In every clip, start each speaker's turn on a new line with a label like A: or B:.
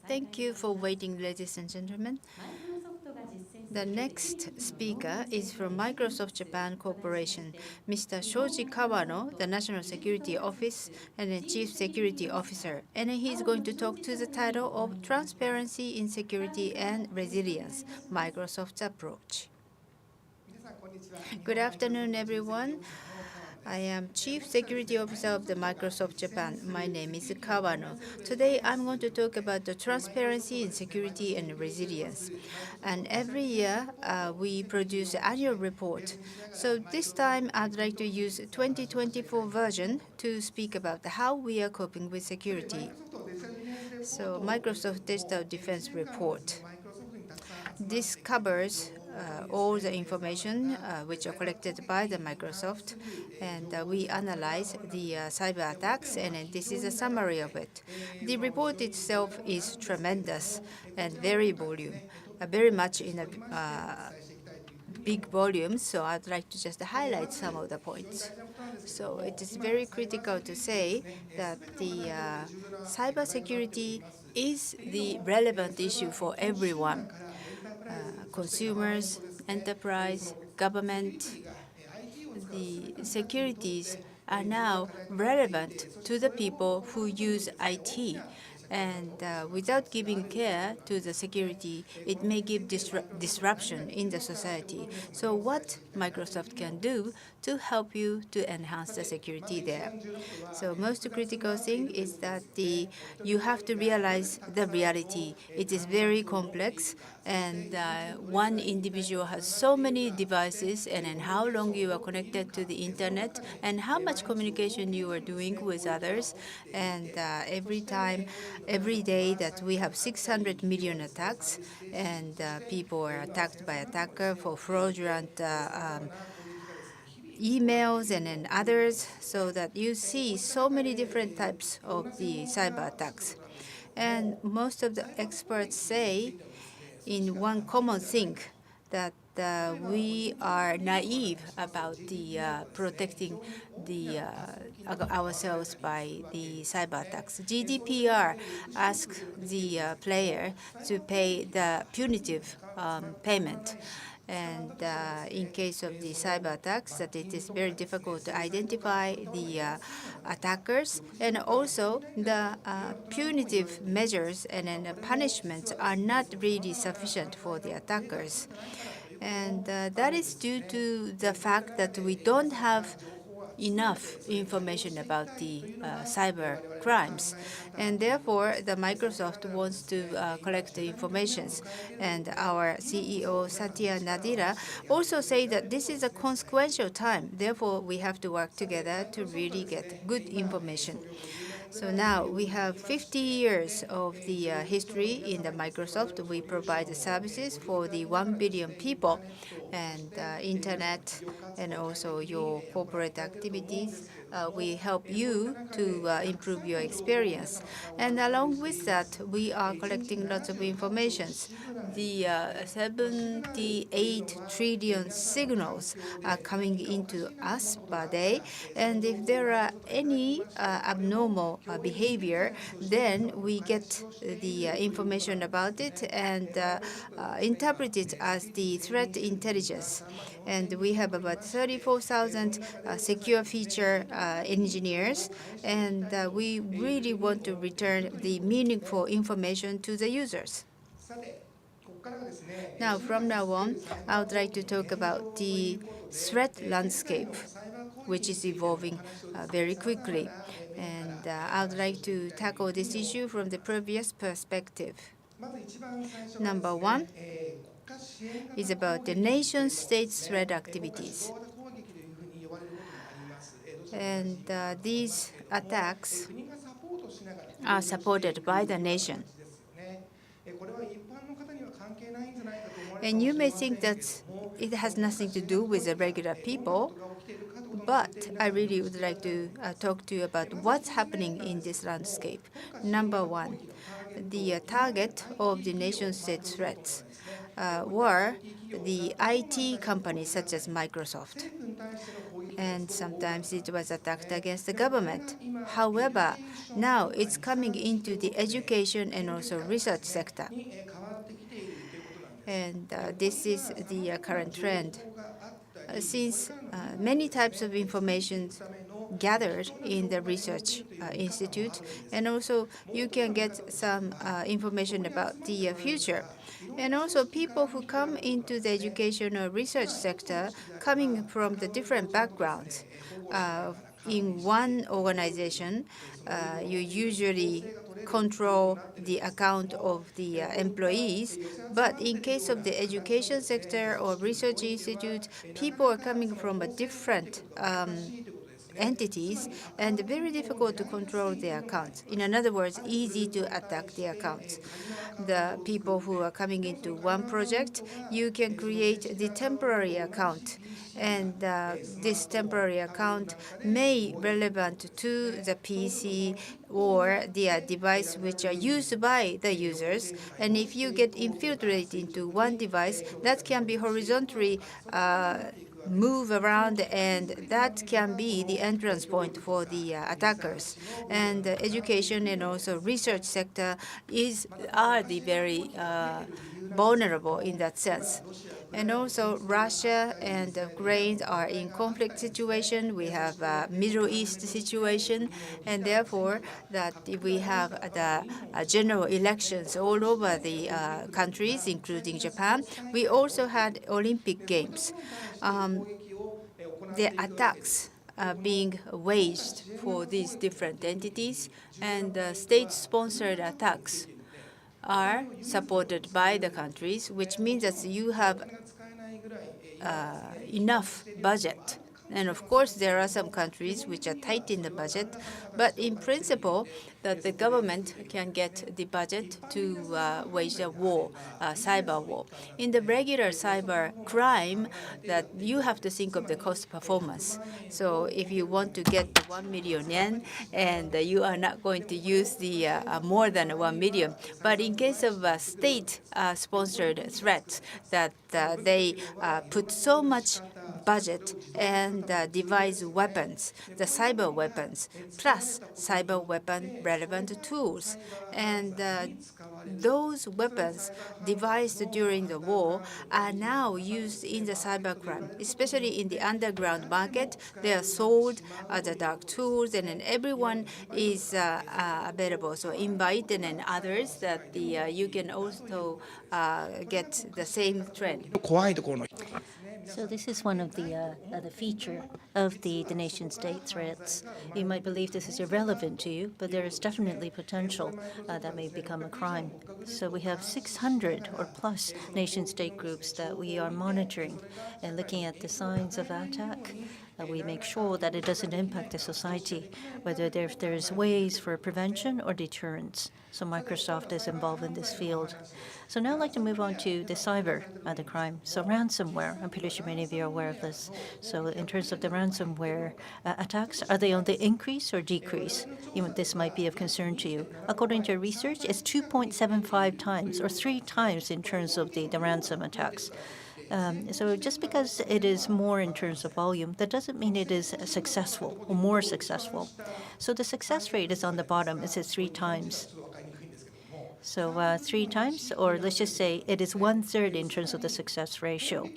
A: Thank you for waiting, ladies and gentlemen. The next speaker is from Microsoft Japan Corporation, Mr. Shoji Kawano, the National Security Office and the Chief Security Officer. And he's going to talk to the title of Transparency in Security and Resilience, Microsoft's Approach. Good afternoon, everyone. I am Chief Security Officer of the Microsoft Japan. My name is Kawano. Today, I'm going to talk about the transparency in security and resilience. And every year, we produce an annual report. So this time, I'd like to use 2024 version to speak about how we are coping with security. So Microsoft Digital Defense Report. This covers all the information which are collected by the Microsoft, and we analyze the cyber attacks, and this is a summary of it. The report itself is tremendous and very much in a big volume, so I'd like to just highlight some of the points. So it is very critical to say that the cybersecurity is the relevant issue for everyone. Consumers, enterprise, government, the securities are now relevant to the people who use IT. And without giving care to the security, it may give disruption in the society. So what Microsoft can do to help you to enhance the security there? So most critical thing is that you have to realize the reality. It is very complex, and one individual has so many devices, and then how long you are connected to the internet, and how much communication you are doing with others. And every day that we have 600 million attacks, and people are attacked by attacker for fraudulent emails and then others, so that you see so many different types of the cyber attacks. And most of the experts say in one common thing that we are naive about the protecting ourselves by the cyber attacks. GDPR asks the player to pay the punitive payment. And in case of the cyber attacks, that it is very difficult to identify the attackers, and also the punitive measures and then the punishments are not really sufficient for the attackers. And that is due to the fact that we don't have enough information about the cyber crimes. And therefore, the Microsoft wants to collect the information. And our CEO, Satya Nadella, also say that this is a consequential time. Therefore, we have to work together to really get good information. So now we have 50 years of the history in the Microsoft. We provide the services for the 1 billion people, and internet, and also your corporate activities. We help you to improve your experience. And along with that, we are collecting lots of information. The 78 trillion signals are coming into us per day. And if there are any abnormal behavior, then we get the information about it and interpret it as the threat intelligence. And we have about 34,000 secure feature engineers, and we really want to return the meaningful information to the users. Now, from now on, I would like to talk about the threat landscape, which is evolving very quickly. And I would like to tackle this issue from the previous perspective. Number one is about the nation-state threat activities. And these attacks are supported by the nation. And you may think that it has nothing to do with the regular people, but I really would like to talk to you about what's happening in this landscape. Number one, the target of the nation-state threats were the IT companies such as Microsoft. and sometimes it was attacked against the government. However, now it's coming into the education and also research sector. And this is the current trend. Since many types of information gathered in the research institute, and also you can get some information about the future. And also people who come into the education or research sector coming from the different backgrounds. In one organization, you usually control the account of the employees, but in case of the education sector or research institute, people are coming from a different entities and very difficult to control their accounts. In other words, easy to attack the accounts. The people who are coming into one project, you can create the temporary account. And this temporary account may relevant to the PC or the device which are used by the users. And if you get infiltrated into one device, that can be horizontally move around, and that can be the entrance point for the attackers. And the education and also research sector are the very vulnerable in that sense. And also Russia and Ukraine are in conflict situation. We have a Middle East situation, and therefore that we have the general elections all over the countries, including Japan. We also had Olympic Games. The attacks are being waged for these different entities, and state-sponsored attacks are supported by the countries, which means that you have enough budget. And of course, there are some countries which are tight in the budget, but in principle, that the government can get the budget to wage a war, cyber war. In the regular cyber crime, that you have to think of the cost performance. So if you want to get 1 million yen, and you are not going to use the more than 1 million, but in case of state-sponsored threats, that they put so much budget and devise weapons, the cyber weapons, plus cyber weapon relevant tools. And those weapons devised during the war are now used in the cybercrime, especially in the underground market. They are sold as the dark tools, and then everyone is available. So invite and others that you can also get the same trend.
B: So this is one of the feature of the nation-state threats. You might believe this is irrelevant to you, but there is definitely potential that may become a crime. So we have 600 or plus nation-state groups that we are monitoring and looking at the signs of attack. We make sure that it doesn't impact the society, whether there's ways for prevention or deterrence. So Microsoft is involved in this field. So now I'd like to move on to the cyber, the crime. So ransomware, I'm pretty sure many of you are aware of this. So in terms of the ransomware attacks, are they on the increase or decrease? This might be of concern to you. According to research, it's 2.75 times, or 3 times in terms of the ransom attacks. So just because it is more in terms of volume, that doesn't mean it is successful or more successful. So the success rate is on the bottom. It says 3 times. So 3 times, or let's just say it is 1/3 in terms of the success ratio.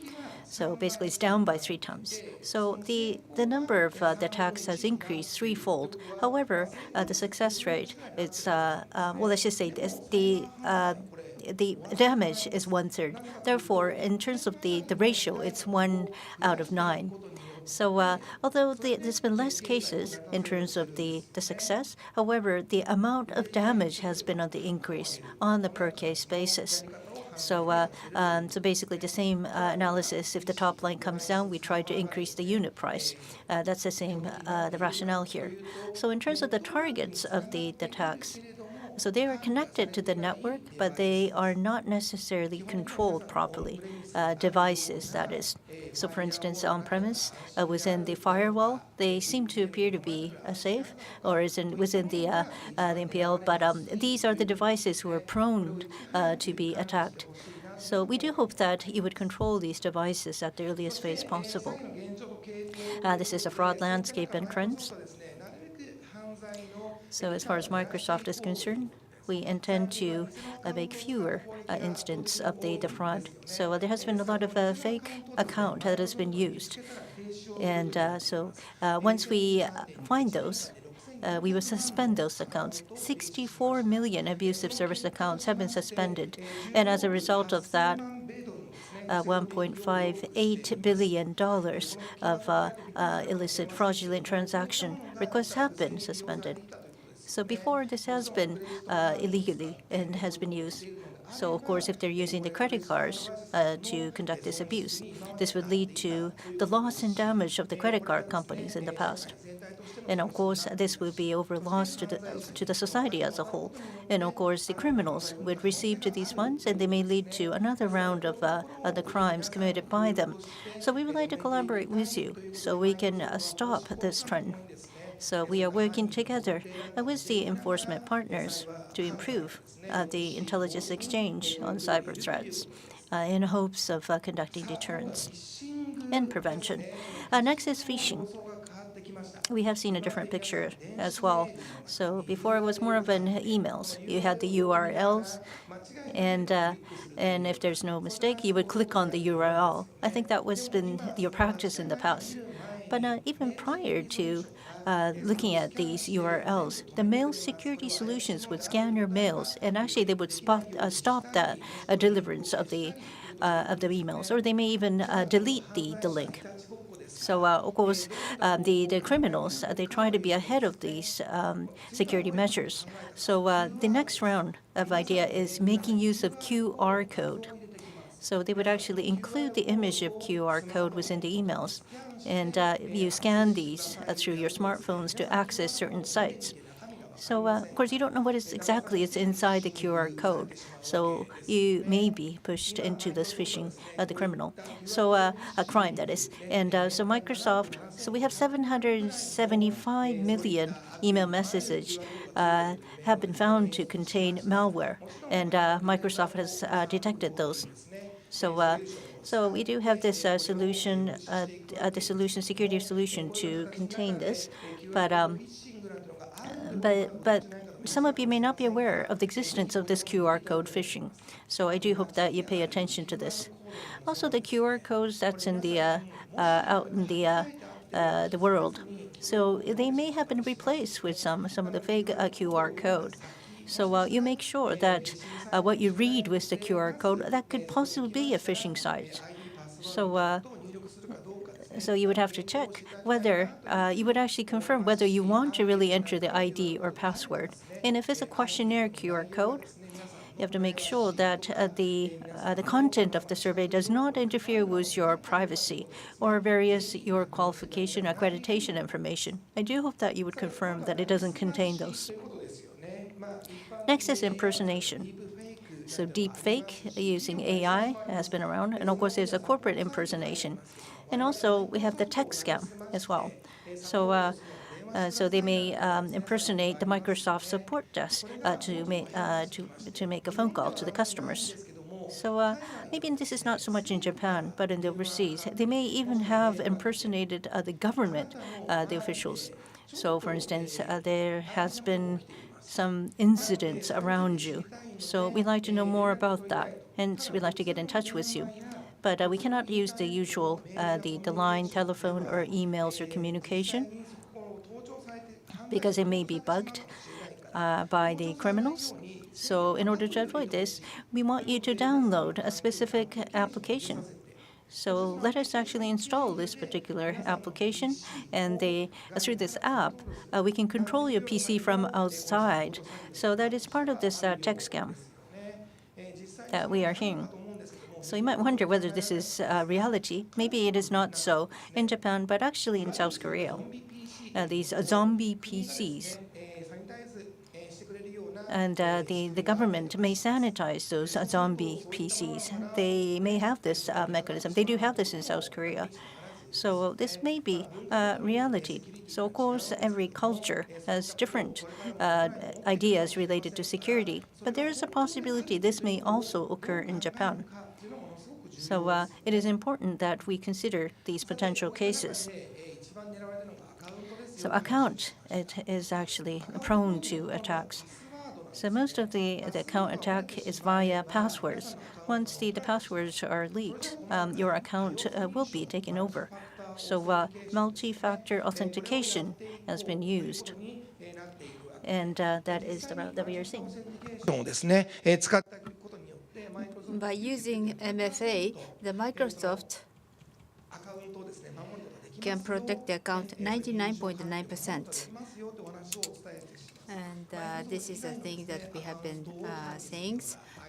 B: So basically, it's down by 3 times. So the number of the attacks has increased threefold. However, the success rate, it's well, let's just say this, the damage is 1/3. Therefore, in terms of the ratio, it's 1 out of 9. So although there's been less cases in terms of the success, however, the amount of damage has been on the increase on the per-case basis. So basically the same analysis. If the top line comes down, we try to increase the unit price. That's the same the rationale here. So in terms of the targets of the attacks, so they are connected to the network, but they are not necessarily controlled properly. Devices, that is. So for instance, on-premise, within the firewall, they seem to appear to be safe, or within the MPL, but these are the devices who are prone to be attacked. So we do hope that you would control these devices at the earliest phase possible. This is a fraud landscape and trends. So as far as Microsoft is concerned, we intend to make fewer instances of the fraud. So there has been a lot of fake account that has been used. And once we find those, we will suspend those accounts. 64 million abusive service accounts have been suspended. And as a result of that, $1.58 billion of illicit fraudulent transaction requests have been suspended. So before, this has been illegally and has been used. So of course, if they're using the credit cards to conduct this abuse, this would lead to the loss and damage of the credit card companies in the past. And of course, this would be over loss to the society as a whole. And of course, the criminals would receive to these funds, and they may lead to another round of the crimes committed by them. So we would like to collaborate with you so we can stop this trend. So we are working together with the enforcement partners to improve the intelligence exchange on cyber threats in hopes of conducting deterrence and prevention. Next is phishing. We have seen a different picture as well. So before it was more of an emails. You had the URLs, and if there's no mistake, you would click on the URL. I think that was been your practice in the past. But even prior to looking at these URLs, the mail security solutions would scan your mails, and actually they would stop that deliverance of the emails, or they may even delete the link. So of course, the criminals they try to be ahead of these security measures. So the next round of idea is making use of QR code. So they would actually include the image of QR code within the emails, and you scan these through your smartphones to access certain sites. So of course, you don't know what exactly is inside the QR code. So you may be pushed into this phishing, the criminal. So a crime, that is. And so Microsoft, so we have 775 million email messages have been found to contain malware. And Microsoft has detected those. So we do have this solution, the security solution to contain this, but some of you may not be aware of the existence of this QR code phishing. So I do hope that you pay attention to this. Also, the QR codes that's in the out in the world, so they may have been replaced with some of the fake QR code. So you make sure that what you read with the QR code, that could possibly be a phishing site. So you would have to check whether you would actually confirm whether you want to really enter the ID or password. And if it's a questionnaire QR code, you have to make sure that the content of the survey does not interfere with your privacy or your qualification or accreditation information. I do hope that you would confirm that it doesn't contain those. Next is impersonation. So deep fake using AI has been around, and of course there's a corporate impersonation. And also we have the tech scam as well. So they may impersonate the Microsoft support desk to make a phone call to the customers. So maybe this is not so much in Japan, but in the overseas. They may even have impersonated the government, the officials. So for instance, there has been some incidents around you. So we'd like to know more about that. Hence, we'd like to get in touch with you. But we cannot use the usual, the line, telephone, or emails or communication because it may be bugged by the criminals. So in order to avoid this, we want you to download a specific application. So let us actually install this particular application, and through this app, we can control your PC from outside. So that is part of this tech scam that we are hearing. So you might wonder whether this is reality. Maybe it is not so in Japan, but actually in South Korea. These zombie PCs. And the government may sanitize those zombie PCs. They may have this mechanism. They do have this in South Korea. So this may be reality. So of course, every culture has different ideas related to security. But there is a possibility this may also occur in Japan. So it is important that we consider these potential cases. So account, it is actually prone to attacks. So most of the account attack is via passwords. Once the passwords are leaked, your account will be taken over. So multi-factor authentication has been used, and that is the route that we are seeing.
A: By using MFA, the Microsoft can protect the account 99.9%. And this is a thing that we have been saying.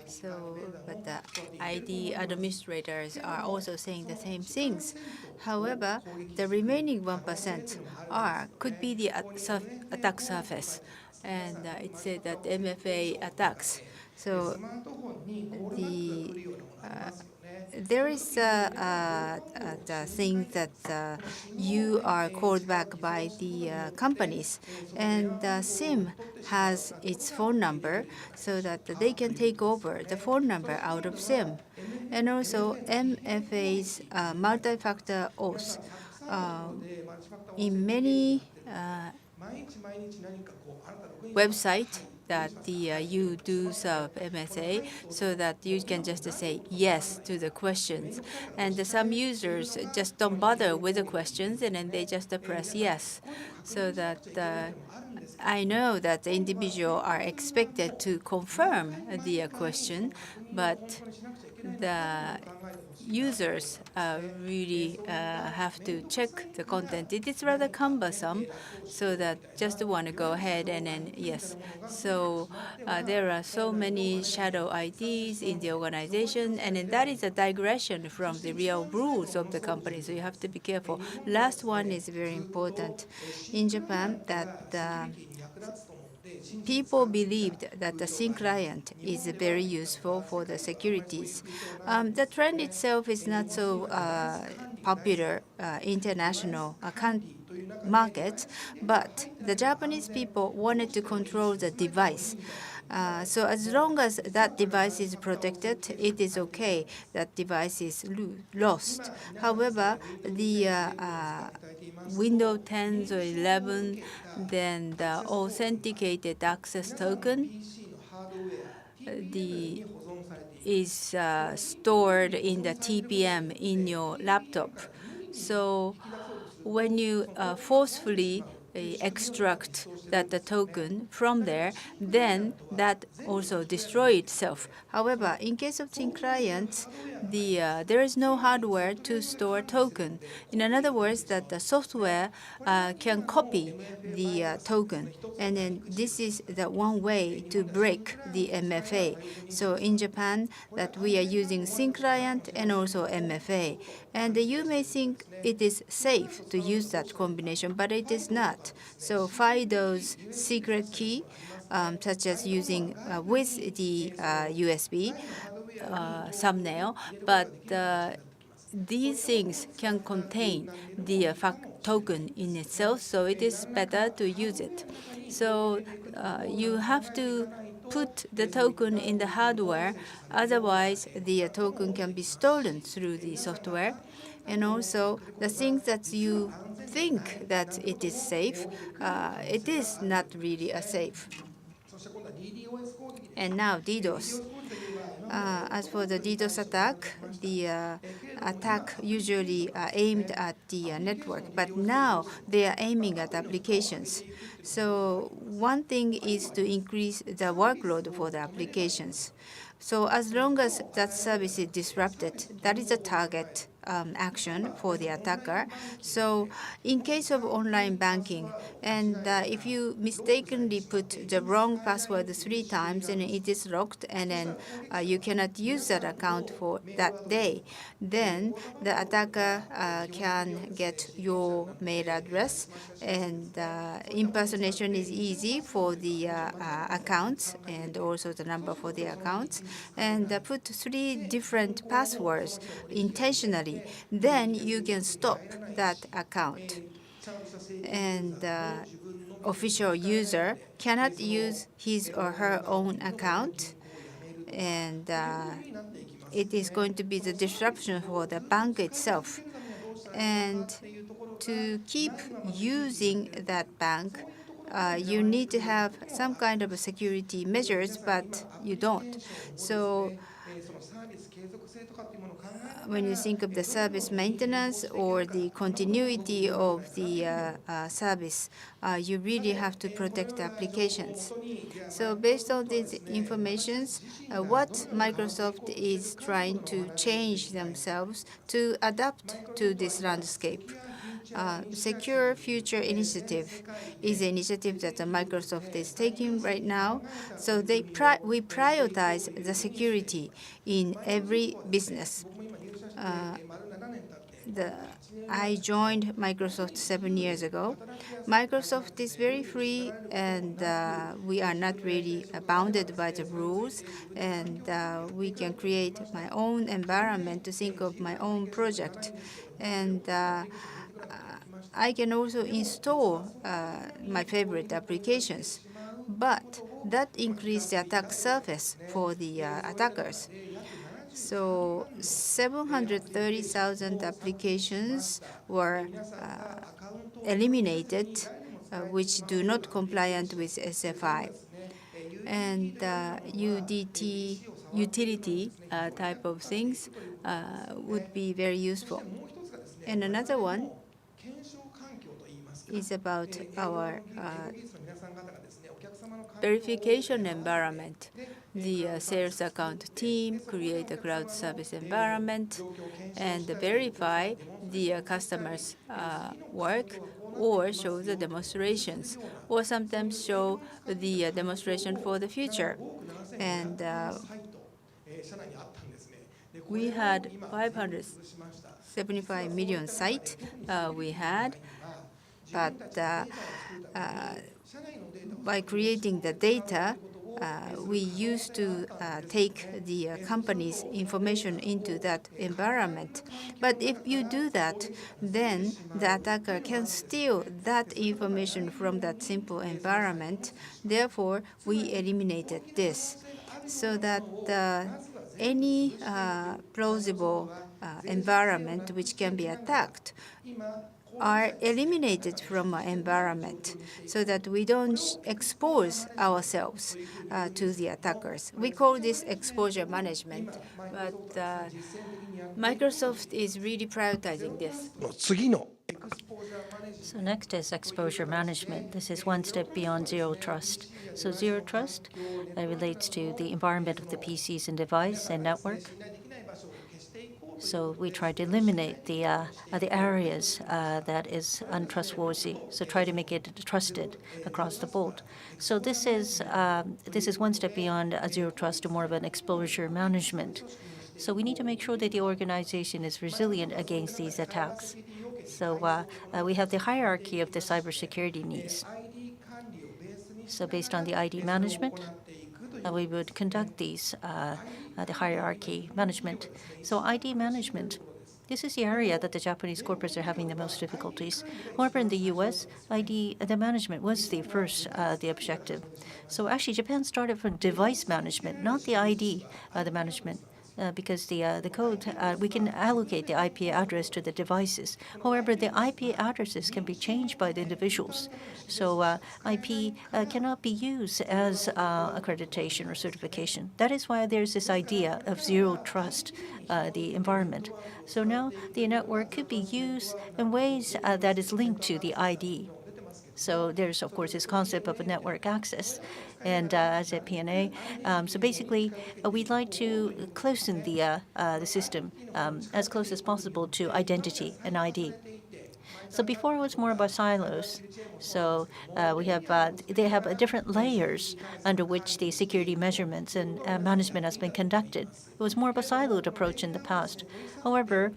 A: So, but the ID administrators are also saying the same things. However, the remaining 1% could be the attack surface, and it said that MFA attacks. So there is the thing that you are called back by the companies, and SIM has its phone number so that they can take over the phone number out of SIM. And also MFA's multi-factor auth. In many websites that you do serve MSA, so that you can just say yes to the questions. And some users just don't bother with the questions, and then they just press yes. So that I know that the individual are expected to confirm the question, but the users really have to check the content. It is rather cumbersome, so that just want to go ahead and then yes. So there are so many shadow IDs in the organization, and then that is a digression from the real rules of the company. So you have to be careful. Last one is very important. In Japan, that people believed that the sync client is very useful for the securities. The trend itself is not so popular international markets, but the Japanese people wanted to control the device. So as long as that device is protected, it is okay. That device is lost. However, the Windows 10 or 11, then the authenticated access token is stored in the TPM in your laptop. So when you forcefully extract the token from there, then that also destroys itself. However, in case of thin clients, there is no hardware to store token. In other words, that the software can copy the token, and then this is the one way to break the MFA. So in Japan, that we are using thin client and also MFA, and you may think it is safe to use that combination, but it is not. So FIDO's secret key, such as using with the USB thumbnail, but these things can contain the token in itself, so it is better to use it. So you have to put the token in the hardware, otherwise the token can be stolen through the software. And also the things that you think that it is safe, it is not really a safe. And now DDoS. As for the DDoS attack, the attack usually aimed at the network, but now they are aiming at applications. So one thing is to increase the workload for the applications. So as long as that service is disrupted, that is a target action for the attacker. So in case of online banking, and if you mistakenly put the wrong password 3 times and it is locked, and then you cannot use that account for that day, then the attacker can get your mail address, and impersonation is easy for the accounts and also the number for the accounts, and put 3 different passwords intentionally. Then you can stop that account, and the official user cannot use his or her own account, and it is going to be the disruption for the bank itself. And to keep using that bank, you need to have some kind of security measures, but you don't. So when you think of the service maintenance or the continuity of the service, you really have to protect the applications. So based on these informations, what Microsoft is trying to change themselves to adapt to this landscape. Secure Future Initiative is an initiative that Microsoft is taking right now. So we prioritize the security in every business. I joined Microsoft 7 years ago. Microsoft is very free, and we are not really bounded by the rules. And we can create my own environment to think of my own project. And I can also install my favorite applications. But that increased the attack surface for the attackers. So 730,000 applications were eliminated, which do not compliant with SFI. And UDT utility type of things would be very useful. And another one is about our verification environment. The sales account team create a cloud service environment and verify the customers' work, or show the demonstrations, or sometimes show the demonstration for the future. And we had 575 million sites we had, but by creating the data, we used to take the company's information into that environment. But if you do that, then the attacker can steal that information from that simple environment. Therefore, we eliminated this so that any plausible environment which can be attacked are eliminated from our environment so that we don't expose ourselves to the attackers. We call this exposure management, but Microsoft is really prioritizing this.
B: So next is exposure management. This is one step beyond zero trust. So zero trust relates to the environment of the PCs and device and network. So we try to eliminate the areas that is untrustworthy. So try to make it trusted across the board. So this is one step beyond zero trust to more of an exposure management. So we need to make sure that the organization is resilient against these attacks. So we have the hierarchy of the cybersecurity needs. So based on the ID management, we would conduct these the hierarchy management. So ID management, this is the area that the Japanese corporates are having the most difficulties. However, in the U.S., ID the management was the first the objective. So actually, Japan started from device management, not the ID the management. Because the code, we can allocate the IP address to the devices. However, the IP addresses can be changed by the individuals. So IP cannot be used as accreditation or certification. That is why there's this idea of zero trust, the environment. So now the network could be used in ways that is linked to the ID. So there's, of course, this concept of a network access. And as a PNA, so basically, we'd like to closen the system as close as possible to identity and ID. So before it was more about silos. So we have they have different layers under which the security measurements and management has been conducted. It was more of a siloed approach in the past. However,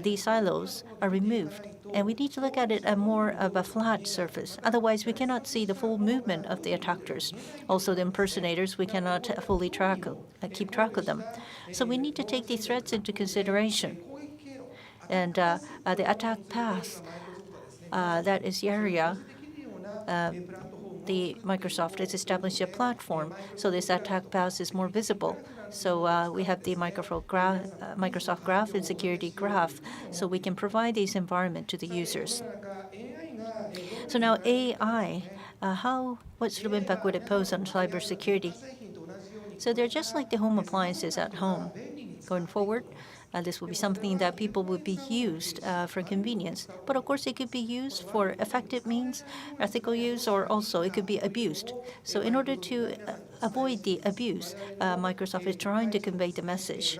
B: these silos are removed, and we need to look at it at more of a flat surface. Otherwise, we cannot see the full movement of the attackers. Also, the impersonators, we cannot fully keep track of them. So we need to take these threats into consideration. And the attack path, that is the area the Microsoft has established a platform, so this attack path is more visible. So we have the Microsoft Graph and Security Graph, so we can provide this environment to the users. So now AI, what sort of impact would it pose on cybersecurity? So they're just like the home appliances at home. Going forward, this will be something that people would be used for convenience. But of course, it could be used for effective means, ethical use, or also it could be abused. So in order to avoid the abuse, Microsoft is trying to convey the message.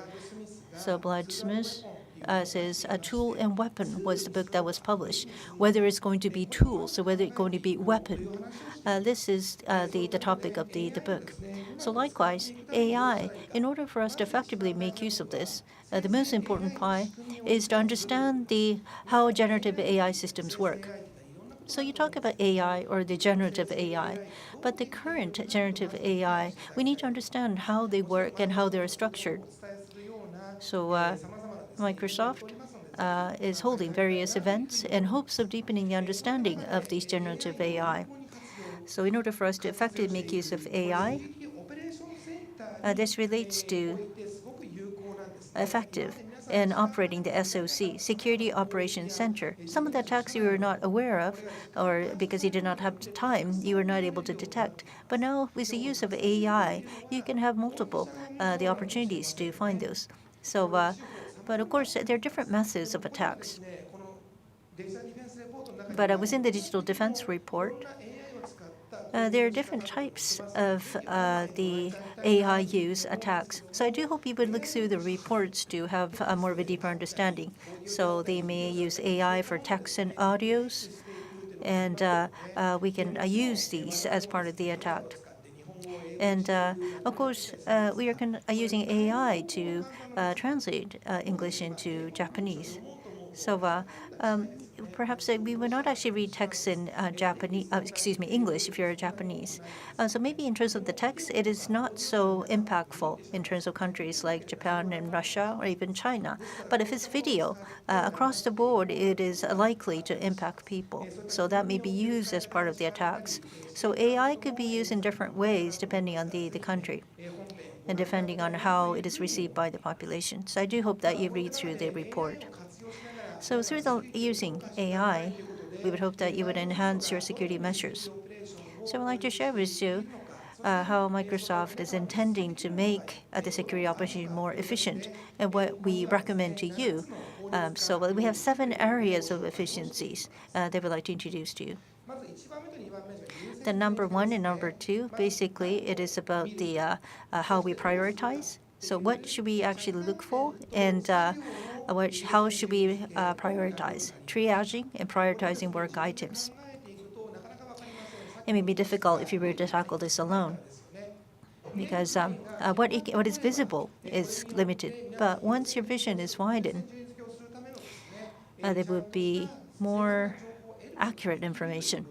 B: So Smith says a tool and weapon was the book that was published. Whether it's going to be tools or whether it's going to be weapon, this is the topic of the book. So likewise, AI, in order for us to effectively make use of this, the most important part is to understand how generative AI systems work. So you talk about AI or the generative AI, but the current generative AI, we need to understand how they work and how they're structured. So Microsoft is holding various events in hopes of deepening the understanding of these generative AI. So in order for us to effectively make use of AI, this relates to effective in operating the SOC, Security Operations Center. Some of the attacks you were not aware of, or because you did not have time, you were not able to detect. But now, with the use of AI, you can have multiple the opportunities to find those. So, but of course, there are different methods of attacks. But within the digital defense report, there are different types of the AI use attacks. So I do hope you would look through the reports to have more of a deeper understanding. So they may use AI for text and audios, and we can use these as part of the attack. And of course, we are using AI to translate English into Japanese. So perhaps we would not actually read text in English if you're Japanese. So maybe in terms of the text, it is not so impactful in terms of countries like Japan and Russia or even China. But if it's video, across the board, it is likely to impact people. So that may be used as part of the attacks. So AI could be used in different ways depending on the country and depending on how it is received by the population. So I do hope that you read through the report. So through using AI, we would hope that you would enhance your security measures. So I'd like to share with you how Microsoft is intending to make the security operation more efficient and what we recommend to you. So we have 7 areas of efficiencies that we'd like to introduce to you. The number 1 and number 2, basically, it is about the how we prioritize. So what should we actually look for, and how should we prioritize? Triaging and prioritizing work items. It may be difficult if you were to tackle this alone, because what is visible is limited. But once your vision is widened, there would be more accurate information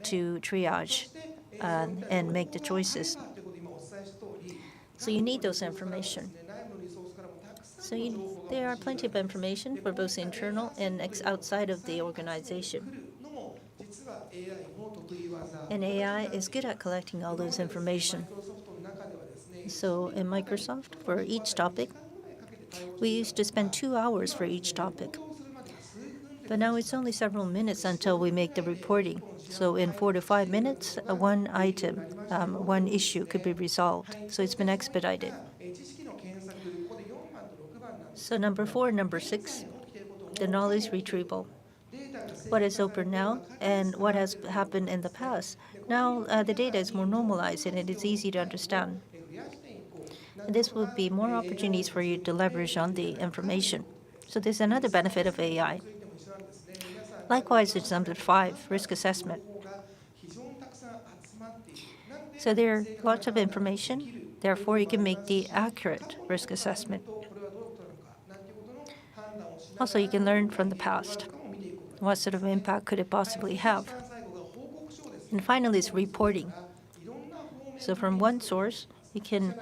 B: to triage and make the choices. So you need those information. So there are plenty of information for both internal and outside of the organization. And AI is good at collecting all those information. So in Microsoft, for each topic, we used to spend 2 hours for each topic. But now it's only several minutes until we make the reporting. So in 4 to 5 minutes, one item, one issue could be resolved. So it's been expedited. So number 4 and number 6, the knowledge retrieval. What is open now and what has happened in the past. Now the data is more normalized and it is easy to understand. And this will be more opportunities for you to leverage on the information. So there's another benefit of AI. Likewise, it's number 5, risk assessment. So there are lots of information. Therefore, you can make the accurate risk assessment. Also, you can learn from the past. What sort of impact could it possibly have? And finally, it's reporting. So from one source, you can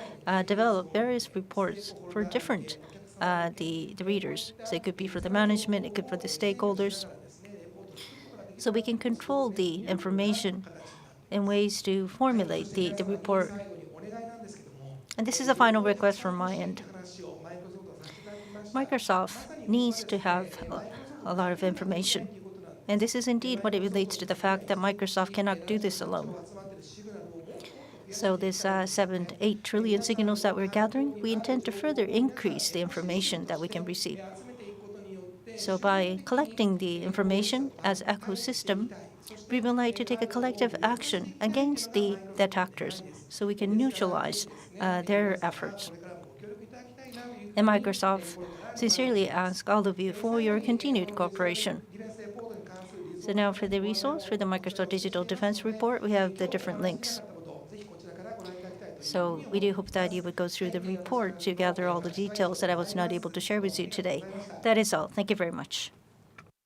B: develop various reports for different the readers. So it could be for the management, it could be for the stakeholders. So we can control the information in ways to formulate the report. And this is a final request from my end. Microsoft needs to have a lot of information. And this is indeed what it relates to the fact that Microsoft cannot do this alone. So this 7 to 8 trillion signals that we're gathering, we intend to further increase the information that we can receive. So by collecting the information as ecosystem, we would like to take a collective action against the attackers so we can neutralize their efforts. And Microsoft sincerely asks all of you for your continued cooperation. So now for the resource for the Microsoft Digital Defense Report, we have the different links. So we do hope that you would go through the report to gather all the details that I was not able to share with you today. That is all. Thank you very much.